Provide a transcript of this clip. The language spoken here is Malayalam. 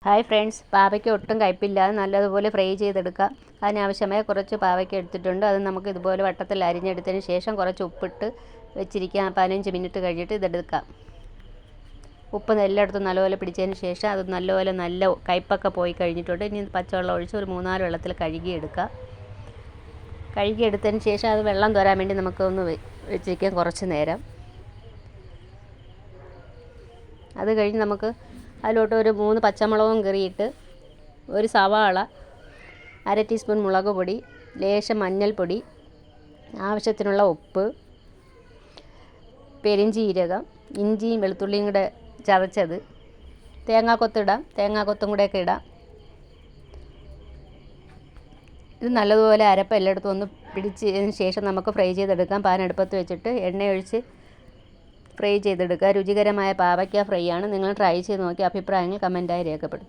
ഹായ് ഫ്രണ്ട്സ്, പാവയ്ക്ക ഒട്ടും കയ്പില്ലാതെ നല്ലതുപോലെ ഫ്രൈ ചെയ്തെടുക്കാം. അതിനാവശ്യമായ കുറച്ച് പാവയ്ക്ക എടുത്തിട്ടുണ്ട്. അത് നമുക്ക് ഇതുപോലെ വട്ടത്തിൽ അരിഞ്ഞെടുത്തതിന് ശേഷം കുറച്ച് ഉപ്പിട്ട് വെച്ചിരിക്കാം. 15 മിനിറ്റ് കഴിഞ്ഞിട്ട് ഇതെടുക്കാം. ഉപ്പ് എല്ലായിടത്തും നല്ലപോലെ പിടിച്ചതിന് ശേഷം അത് നല്ലപോലെ കയ്പൊക്കെ പോയി കഴിഞ്ഞിട്ടുണ്ട്. ഇനി പച്ചവെള്ളം ഒഴിച്ച് ഒരു 3-4 വെള്ളത്തിൽ കഴുകിയെടുക്കാം. കഴുകിയെടുത്തതിന് ശേഷം അത് വെള്ളം തോരാൻ വേണ്ടി നമുക്കൊന്ന് വെച്ചിരിക്കാം കുറച്ച് നേരം. അത് കഴിഞ്ഞ് നമുക്ക് അതിലോട്ട് ഒരു 3 പച്ചമുളകും കീറിയിട്ട്, ഒരു സവാള, 1/2 ടീസ്പൂൺ മുളക് പൊടി, ലേശം മഞ്ഞൾപ്പൊടി, ആവശ്യത്തിനുള്ള ഉപ്പ്, പെരുംജീരകം, ഇഞ്ചിയും വെളുത്തുള്ളിയും കൂടെ ചതച്ചത്, തേങ്ങാക്കൊത്തിടാം, തേങ്ങാക്കൊത്തും കൂടെയൊക്കെ ഇടാം. ഇത് നല്ലതുപോലെ അരപ്പ് എല്ലായിടത്തും ഒന്ന് പിടിച്ചതിന് ശേഷം നമുക്ക് ഫ്രൈ ചെയ്തെടുക്കാം. പാൻ അടുപ്പത്ത് വെച്ചിട്ട് എണ്ണയൊഴിച്ച് ഫ്രൈ ചെയ്തെടുക്കുക. രുചികരമായ പാവയ്ക്ക ഫ്രൈ ആണ്. നിങ്ങൾ ട്രൈ ചെയ്ത് നോക്കി അഭിപ്രായങ്ങൾ കമൻറ്റായി രേഖപ്പെടുത്തുക.